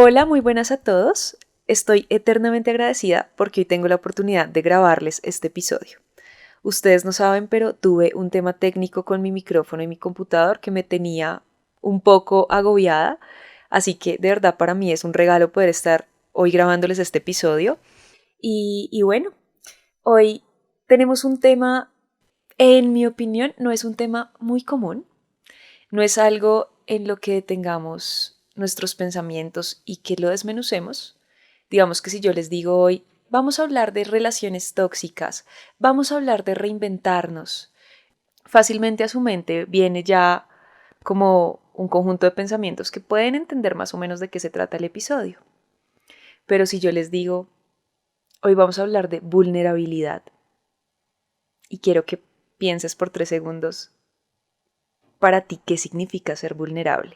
Hola, muy buenas a todos. Estoy eternamente agradecida porque hoy tengo la oportunidad de grabarles este episodio. Ustedes no saben, pero tuve un tema técnico con mi micrófono y mi computador que me tenía un poco agobiada, así que de verdad para mí es un regalo poder estar hoy grabándoles este episodio. Y bueno, hoy tenemos un tema, en mi opinión, no es un tema muy común, no es algo en lo que tengamos nuestros pensamientos y que lo desmenucemos. Digamos que si yo les digo hoy, vamos a hablar de relaciones tóxicas, vamos a hablar de reinventarnos, fácilmente a su mente viene ya como un conjunto de pensamientos que pueden entender más o menos de qué se trata el episodio. Pero si yo les digo, hoy vamos a hablar de vulnerabilidad y quiero que pienses por 3 segundos para ti qué significa ser vulnerable.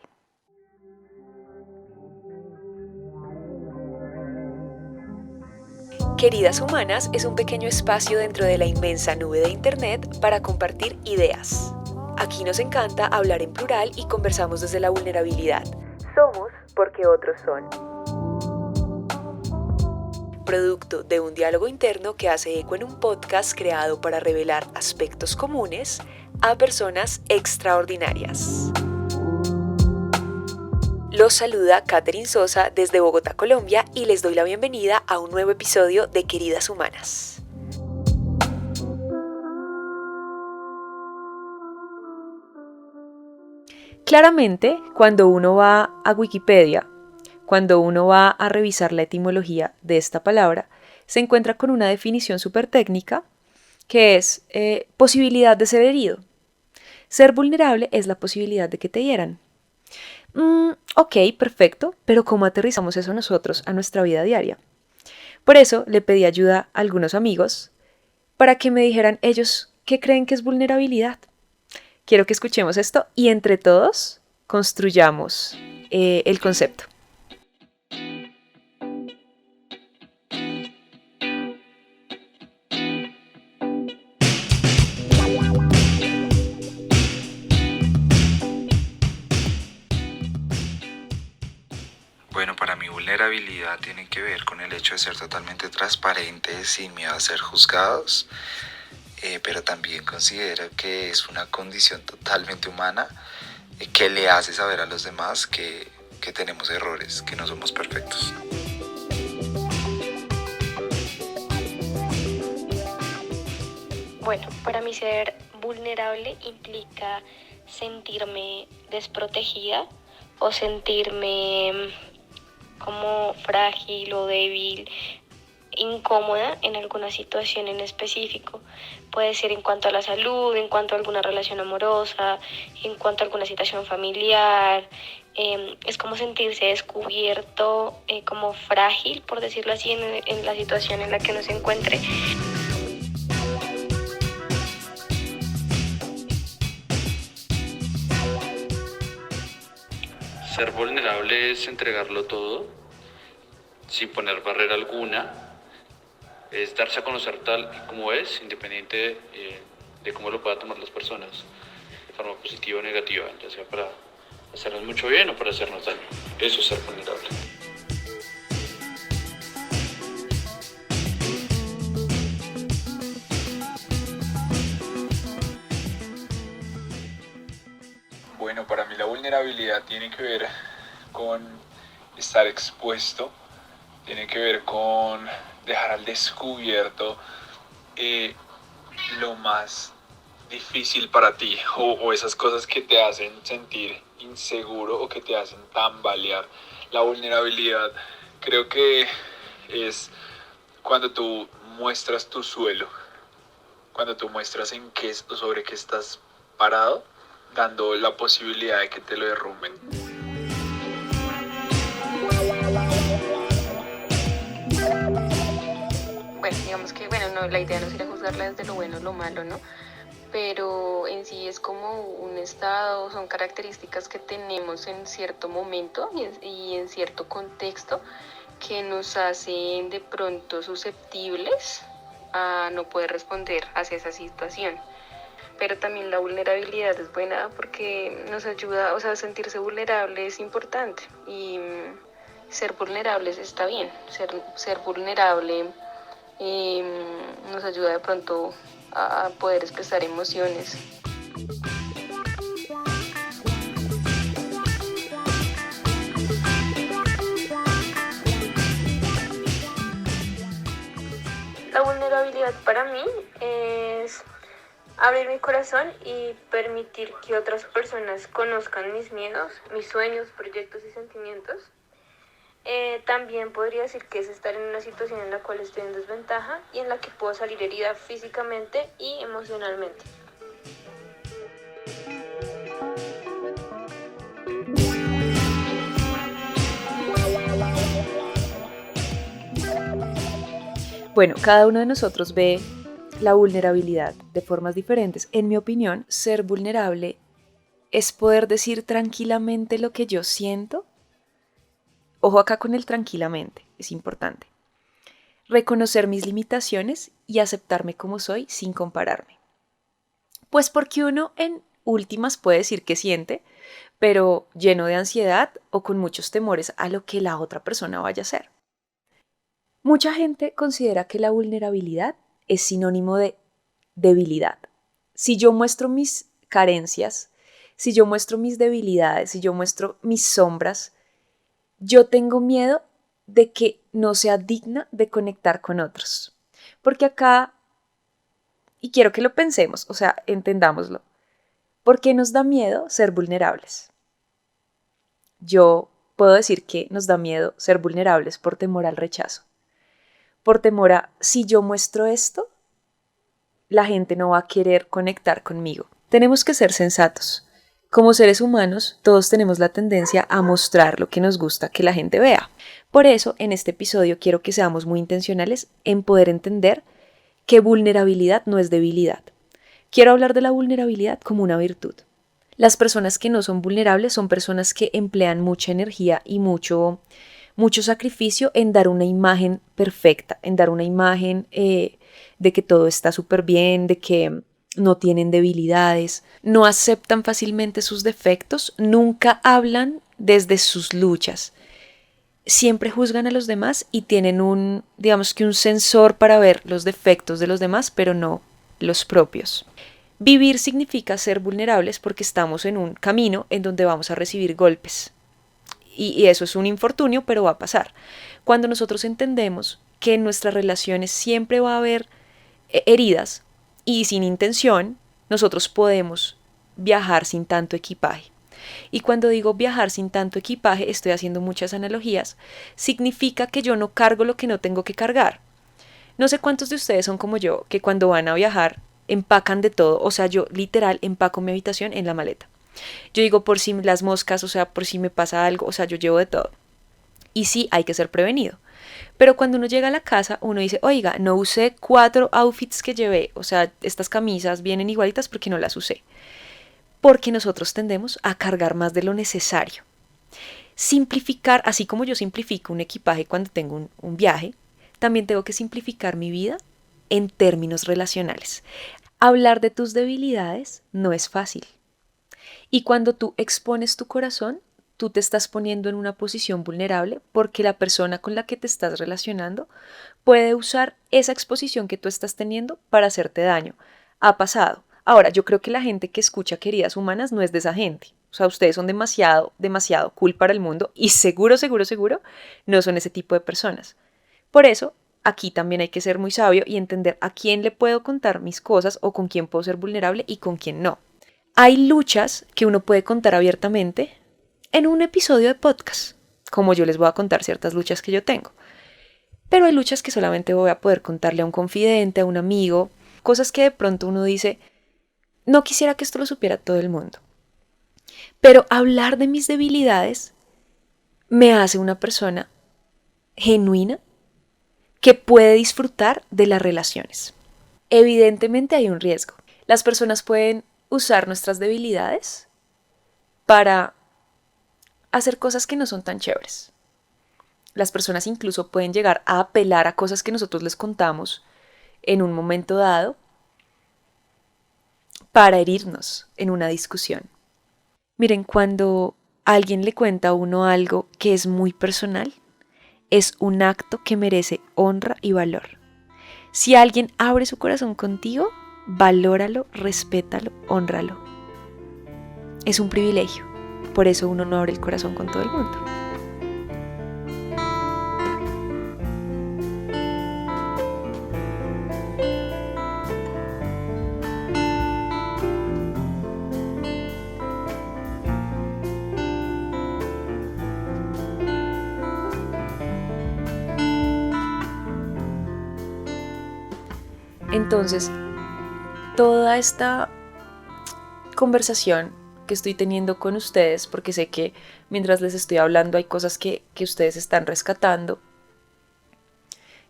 Queridas Humanas es un pequeño espacio dentro de la inmensa nube de Internet para compartir ideas. Aquí nos encanta hablar en plural y conversamos desde la vulnerabilidad. Somos porque otros son. Producto de un diálogo interno que hace eco en un podcast creado para revelar aspectos comunes a personas extraordinarias. Los saluda Catherine Sosa desde Bogotá, Colombia, y les doy la bienvenida a un nuevo episodio de Queridas Humanas. Claramente, cuando uno va a Wikipedia, cuando uno va a revisar la etimología de esta palabra, se encuentra con una definición súper técnica que es posibilidad de ser herido. Ser vulnerable es la posibilidad de que te hieran. Ok, perfecto, pero ¿cómo aterrizamos eso nosotros a nuestra vida diaria? Por eso le pedí ayuda a algunos amigos para que me dijeran ellos qué creen que es vulnerabilidad. Quiero que escuchemos esto y entre todos construyamos el concepto. Bueno, para mí vulnerabilidad tiene que ver con el hecho de ser totalmente transparentes sin miedo a ser juzgados, pero también considero que es una condición totalmente humana que le hace saber a los demás que tenemos errores, que no somos perfectos. Bueno, para mí ser vulnerable implica sentirme desprotegida o sentirme como frágil o débil, incómoda en alguna situación en específico. Puede ser en cuanto a la salud, en cuanto a alguna relación amorosa, en cuanto a alguna situación familiar. Es como sentirse descubierto, como frágil, por decirlo así, en la situación en la que uno se encuentre. Ser vulnerable es entregarlo todo, sin poner barrera alguna, es darse a conocer tal y como es, independiente de cómo lo puedan tomar las personas, de forma positiva o negativa, ya sea para hacernos mucho bien o para hacernos daño. Eso es ser vulnerable. Bueno, para mí la vulnerabilidad tiene que ver con estar expuesto, tiene que ver con dejar al descubierto lo más difícil para ti o esas cosas que te hacen sentir inseguro o que te hacen tambalear. La vulnerabilidad creo que es cuando tú muestras tu suelo, cuando tú muestras sobre qué estás parado, dando la posibilidad de que te lo derrumben. Bueno, digamos que, no, la idea no sería juzgarla desde lo bueno o lo malo, ¿no? Pero en sí es como un estado, son características que tenemos en cierto momento y en cierto contexto que nos hacen de pronto susceptibles a no poder responder hacia esa situación. Pero también la vulnerabilidad es buena porque nos ayuda, o sea, sentirse vulnerable es importante y ser vulnerables está bien. Ser vulnerable nos ayuda de pronto a poder expresar emociones. La vulnerabilidad para mí es abrir mi corazón y permitir que otras personas conozcan mis miedos, mis sueños, proyectos y sentimientos. También podría decir que es estar en una situación en la cual estoy en desventaja y en la que puedo salir herida físicamente y emocionalmente. Bueno, cada uno de nosotros ve la vulnerabilidad de formas diferentes. En mi opinión, ser vulnerable es poder decir tranquilamente lo que yo siento. Ojo acá con el tranquilamente, es importante. Reconocer mis limitaciones y aceptarme como soy sin compararme. Pues porque uno en últimas puede decir que siente, pero lleno de ansiedad o con muchos temores a lo que la otra persona vaya a hacer. Mucha gente considera que la vulnerabilidad es sinónimo de debilidad. Si yo muestro mis carencias, si yo muestro mis debilidades, si yo muestro mis sombras, yo tengo miedo de que no sea digna de conectar con otros. Porque acá, y quiero que lo pensemos, o sea, entendámoslo, ¿por qué nos da miedo ser vulnerables? Yo puedo decir que nos da miedo ser vulnerables por temor al rechazo. Por temor a, si yo muestro esto, la gente no va a querer conectar conmigo. Tenemos que ser sensatos. Como seres humanos, todos tenemos la tendencia a mostrar lo que nos gusta que la gente vea. Por eso, en este episodio quiero que seamos muy intencionales en poder entender que vulnerabilidad no es debilidad. Quiero hablar de la vulnerabilidad como una virtud. Las personas que no son vulnerables son personas que emplean mucha energía y mucho sacrificio en dar una imagen perfecta, en dar una imagen de que todo está súper bien, de que no tienen debilidades, no aceptan fácilmente sus defectos, nunca hablan desde sus luchas. Siempre juzgan a los demás y tienen digamos que un sensor para ver los defectos de los demás, pero no los propios. Vivir significa ser vulnerables porque estamos en un camino en donde vamos a recibir golpes. Y eso es un infortunio, pero va a pasar. Cuando nosotros entendemos que en nuestras relaciones siempre va a haber heridas y sin intención, nosotros podemos viajar sin tanto equipaje. Y cuando digo viajar sin tanto equipaje, estoy haciendo muchas analogías, significa que yo no cargo lo que no tengo que cargar. No sé cuántos de ustedes son como yo, que cuando van a viajar empacan de todo, o sea, yo literal empaco mi habitación en la maleta. Yo digo por si las moscas, o sea, por si me pasa algo, o sea, yo llevo de todo. Y sí, hay que ser prevenido. Pero cuando uno llega a la casa, uno dice, oiga, no usé 4 outfits que llevé, o sea, estas camisas vienen igualitas porque no las usé. Porque nosotros tendemos a cargar más de lo necesario. Simplificar, así como yo simplifico un equipaje cuando tengo un viaje, también tengo que simplificar mi vida en términos relacionales. Hablar de tus debilidades no es fácil. Y cuando tú expones tu corazón, tú te estás poniendo en una posición vulnerable porque la persona con la que te estás relacionando puede usar esa exposición que tú estás teniendo para hacerte daño. Ha pasado. Ahora, yo creo que la gente que escucha Queridas Humanas no es de esa gente. O sea, ustedes son demasiado cool para el mundo y seguro no son ese tipo de personas. Por eso, aquí también hay que ser muy sabio y entender a quién le puedo contar mis cosas o con quién puedo ser vulnerable y con quién no. Hay luchas que uno puede contar abiertamente en un episodio de podcast, como yo les voy a contar ciertas luchas que yo tengo. Pero hay luchas que solamente voy a poder contarle a un confidente, a un amigo, cosas que de pronto uno dice, no quisiera que esto lo supiera todo el mundo. Pero hablar de mis debilidades me hace una persona genuina que puede disfrutar de las relaciones. Evidentemente hay un riesgo. Las personas pueden usar nuestras debilidades para hacer cosas que no son tan chéveres. Las personas incluso pueden llegar a apelar a cosas que nosotros les contamos en un momento dado para herirnos en una discusión. Miren, cuando alguien le cuenta a uno algo que es muy personal, es un acto que merece honra y valor. Si alguien abre su corazón contigo, valóralo, respétalo, hónralo. Es un privilegio, por eso uno no abre el corazón con todo el mundo. Entonces, toda esta conversación que estoy teniendo con ustedes, porque sé que mientras les estoy hablando hay cosas que ustedes están rescatando,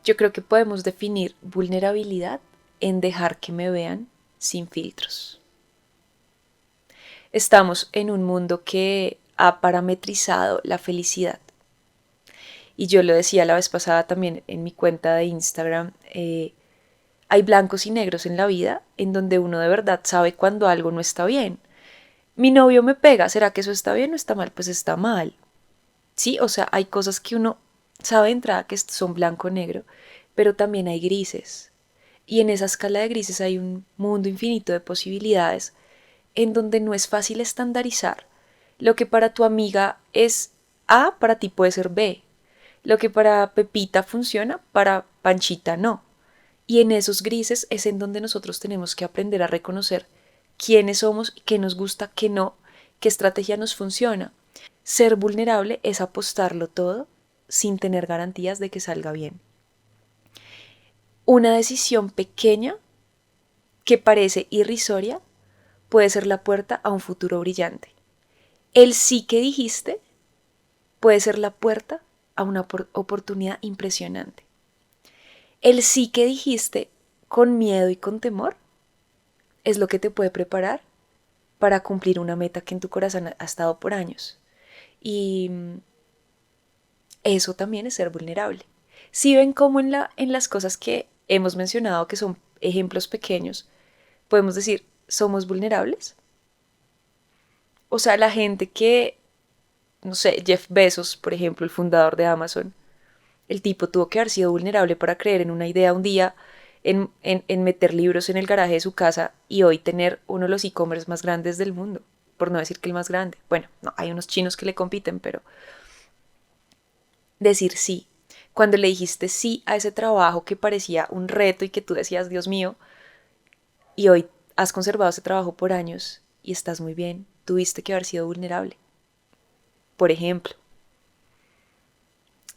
yo creo que podemos definir vulnerabilidad en dejar que me vean sin filtros. Estamos en un mundo que ha parametrizado la felicidad. Y yo lo decía la vez pasada también en mi cuenta de Instagram, hay blancos y negros en la vida en donde uno de verdad sabe cuando algo no está bien. Mi novio me pega, ¿será que eso está bien o está mal? Pues está mal. Sí, o sea, hay cosas que uno sabe de entrada que son blanco o negro, pero también hay grises. Y en esa escala de grises hay un mundo infinito de posibilidades en donde no es fácil estandarizar. Lo que para tu amiga es A, para ti puede ser B. Lo que para Pepita funciona, para Panchita no. Y en esos grises es en donde nosotros tenemos que aprender a reconocer quiénes somos, qué nos gusta, qué no, qué estrategia nos funciona. Ser vulnerable es apostarlo todo sin tener garantías de que salga bien. Una decisión pequeña que parece irrisoria puede ser la puerta a un futuro brillante. El sí que dijiste puede ser la puerta a una oportunidad impresionante. El sí que dijiste con miedo y con temor es lo que te puede preparar para cumplir una meta que en tu corazón ha estado por años. Y eso también es ser vulnerable. Si ven cómo en las cosas que hemos mencionado, que son ejemplos pequeños, podemos decir, ¿somos vulnerables? O sea, la gente que, no sé, Jeff Bezos, por ejemplo, el fundador de Amazon, el tipo tuvo que haber sido vulnerable para creer en una idea un día, en meter libros en el garaje de su casa y hoy tener uno de los e-commerce más grandes del mundo, por no decir que el más grande. Bueno, no, hay unos chinos que le compiten, pero decir sí. Cuando le dijiste sí a ese trabajo que parecía un reto y que tú decías, Dios mío, y hoy has conservado ese trabajo por años y estás muy bien, tuviste que haber sido vulnerable. Por ejemplo,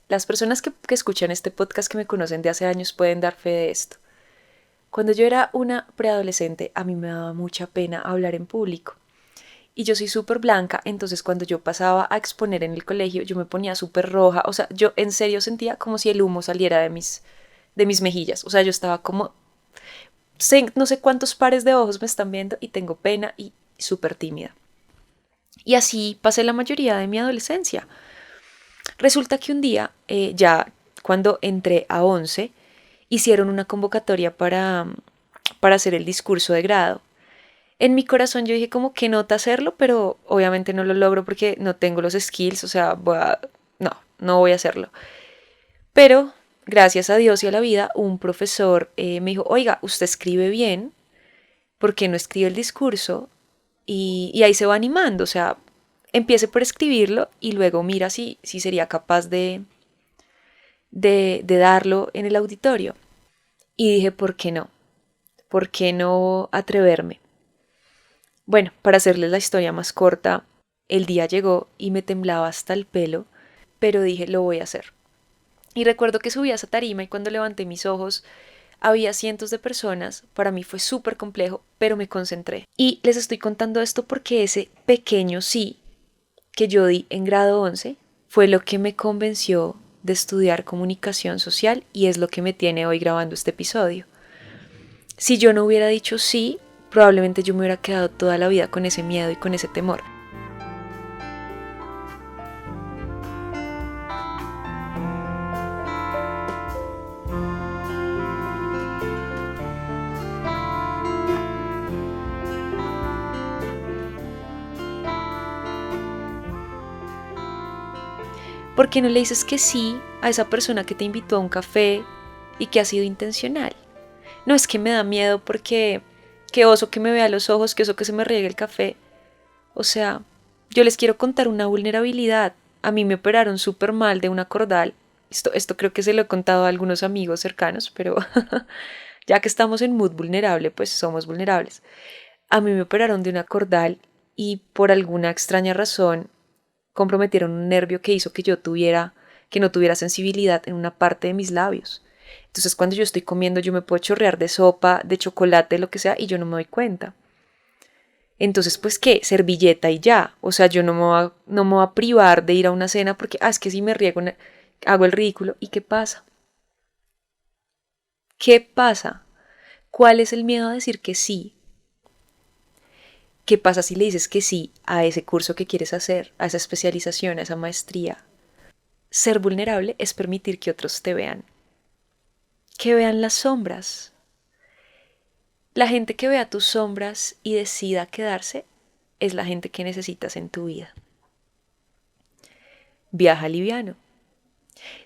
las personas que escuchan este podcast que me conocen de hace años pueden dar fe de esto. Cuando yo era una preadolescente, a mí me daba mucha pena hablar en público. Y yo soy súper blanca, entonces cuando yo pasaba a exponer en el colegio, yo me ponía súper roja. O sea, yo en serio sentía como si el humo saliera de mis mejillas. O sea, yo estaba como, no sé cuántos pares de ojos me están viendo y tengo pena y súper tímida. Y así pasé la mayoría de mi adolescencia. Resulta que un día, ya cuando entré a 11, hicieron una convocatoria para hacer el discurso de grado. En mi corazón yo dije como que nota hacerlo, pero obviamente no lo logro porque no tengo los skills, o sea, no voy a hacerlo. Pero gracias a Dios y a la vida, un profesor me dijo, oiga, usted escribe bien, ¿por qué no escribe el discurso? Y ahí se va animando, o sea, empiece por escribirlo y luego mira si sería capaz de darlo en el auditorio. Y dije, ¿por qué no? ¿Por qué no atreverme? Bueno, para hacerles la historia más corta, el día llegó y me temblaba hasta el pelo, pero dije, lo voy a hacer. Y recuerdo que subí a esa tarima y cuando levanté mis ojos, había cientos de personas, para mí fue súper complejo, pero me concentré. Y les estoy contando esto porque ese pequeño sí que yo di en grado 11 fue lo que me convenció de estudiar comunicación social y es lo que me tiene hoy grabando este episodio. Si yo no hubiera dicho sí, probablemente yo me hubiera quedado toda la vida con ese miedo y con ese temor. ¿Por qué no le dices que sí a esa persona que te invitó a un café y que ha sido intencional? No, es que me da miedo porque qué oso que me vea a los ojos, qué oso que se me riegue el café. O sea, yo les quiero contar una vulnerabilidad. A mí me operaron súper mal de una cordal. Esto creo que se lo he contado a algunos amigos cercanos, pero ya que estamos en mood vulnerable, pues somos vulnerables. A mí me operaron de una cordal y por alguna extraña razón comprometieron un nervio que hizo que no tuviera sensibilidad en una parte de mis labios. Entonces cuando yo estoy comiendo yo me puedo chorrear de sopa, de chocolate, lo que sea, y yo no me doy cuenta. Entonces, pues, ¿qué? Servilleta y ya. O sea, yo no me voy a privar de ir a una cena porque, es que si me riego, hago el ridículo. ¿Y qué pasa? ¿Qué pasa? ¿Cuál es el miedo a decir que sí? ¿Qué pasa si le dices que sí a ese curso que quieres hacer, a esa especialización, a esa maestría? Ser vulnerable es permitir que otros te vean. Que vean las sombras. La gente que vea tus sombras y decida quedarse es la gente que necesitas en tu vida. Viaja liviano.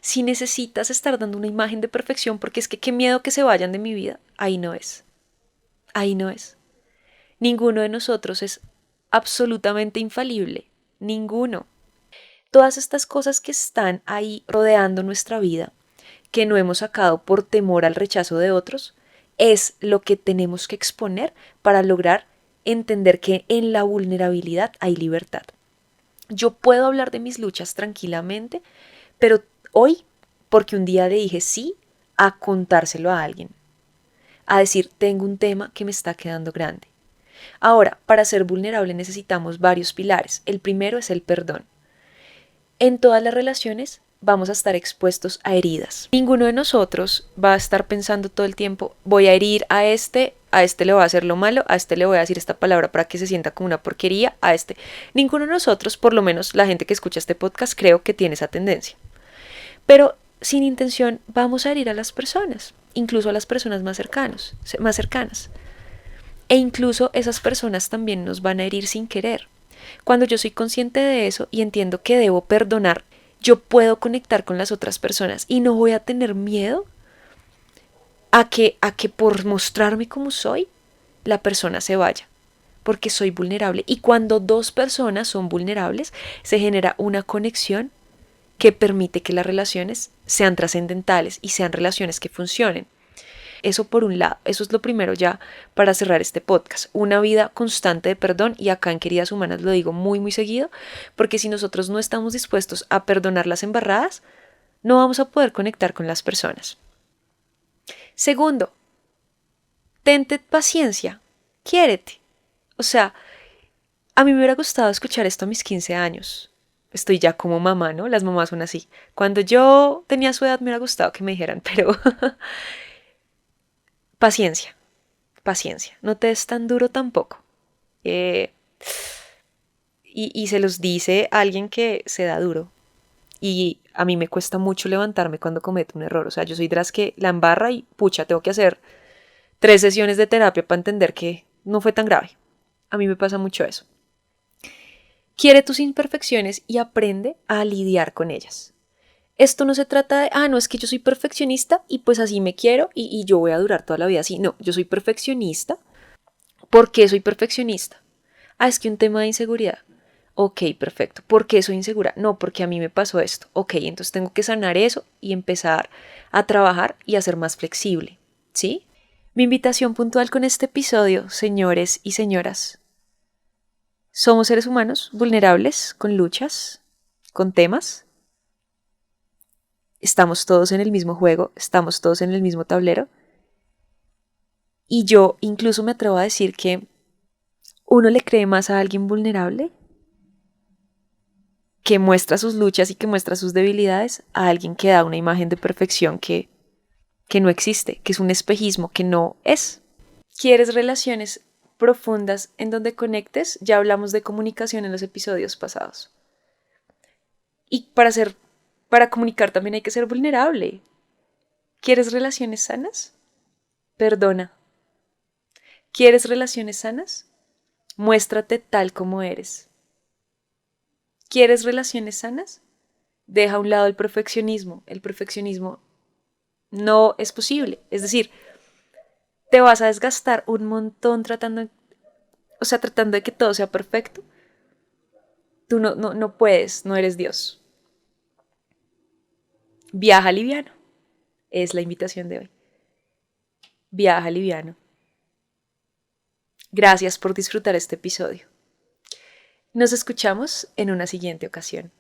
Si necesitas estar dando una imagen de perfección porque es que qué miedo que se vayan de mi vida, ahí no es. Ahí no es. Ninguno de nosotros es absolutamente infalible. Ninguno. Todas estas cosas que están ahí rodeando nuestra vida, que no hemos sacado por temor al rechazo de otros, es lo que tenemos que exponer para lograr entender que en la vulnerabilidad hay libertad. Yo puedo hablar de mis luchas tranquilamente, pero hoy, porque un día le dije sí a contárselo a alguien, a decir, tengo un tema que me está quedando grande. Ahora, para ser vulnerable necesitamos varios pilares. El primero es el perdón. En todas las relaciones vamos a estar expuestos a heridas. Ninguno de nosotros va a estar pensando todo el tiempo, voy a herir a este le voy a hacer lo malo, a este le voy a decir esta palabra para que se sienta como una porquería, a este. Ninguno de nosotros, por lo menos la gente que escucha este podcast, creo que tiene esa tendencia. Pero sin intención vamos a herir a las personas, incluso a las personas más cercanas. E incluso esas personas también nos van a herir sin querer. Cuando yo soy consciente de eso y entiendo que debo perdonar, yo puedo conectar con las otras personas y no voy a tener miedo a que por mostrarme como soy, la persona se vaya, porque soy vulnerable. Y cuando dos personas son vulnerables, se genera una conexión que permite que las relaciones sean trascendentales y sean relaciones que funcionen. Eso por un lado, eso es lo primero ya para cerrar este podcast, una vida constante de perdón, y acá en Queridas Humanas lo digo muy muy seguido, porque si nosotros no estamos dispuestos a perdonar las embarradas, no vamos a poder conectar con las personas. Segundo, tente paciencia, quiérete. O sea, a mí me hubiera gustado escuchar esto a mis 15 años. Estoy ya como mamá, ¿no? Las mamás son así. Cuando yo tenía su edad me hubiera gustado que me dijeran, pero paciencia, paciencia, no te des tan duro tampoco. Y se los dice alguien que se da duro. Y a mí me cuesta mucho levantarme cuando cometo un error. O sea, yo soy de las que la embarra y pucha, tengo que hacer 3 sesiones de terapia para entender que no fue tan grave. A mí me pasa mucho eso. Quiere tus imperfecciones y aprende a lidiar con ellas. Esto no se trata de, no, es que yo soy perfeccionista y pues así me quiero y yo voy a durar toda la vida así. No, yo soy perfeccionista. ¿Por qué soy perfeccionista? Es que un tema de inseguridad. Ok, perfecto. ¿Por qué soy insegura? No, porque a mí me pasó esto. Ok, entonces tengo que sanar eso y empezar a trabajar y a ser más flexible. ¿Sí? Mi invitación puntual con este episodio, señores y señoras. Somos seres humanos vulnerables, con luchas, con temas. Estamos todos en el mismo juego, estamos todos en el mismo tablero. Y yo incluso me atrevo a decir que uno le cree más a alguien vulnerable que muestra sus luchas y que muestra sus debilidades a alguien que da una imagen de perfección que no existe, que es un espejismo, que no es. ¿Quieres relaciones profundas en donde conectes? Ya hablamos de comunicación en los episodios pasados. Y para comunicar también hay que ser vulnerable. ¿Quieres relaciones sanas? Perdona. ¿Quieres relaciones sanas? Muéstrate tal como eres. ¿Quieres relaciones sanas? Deja a un lado el perfeccionismo. El perfeccionismo no es posible. Es decir, te vas a desgastar un montón tratando de que todo sea perfecto. Tú no puedes, no eres Dios. Viaja liviano. Es la invitación de hoy. Viaja liviano. Gracias por disfrutar este episodio. Nos escuchamos en una siguiente ocasión.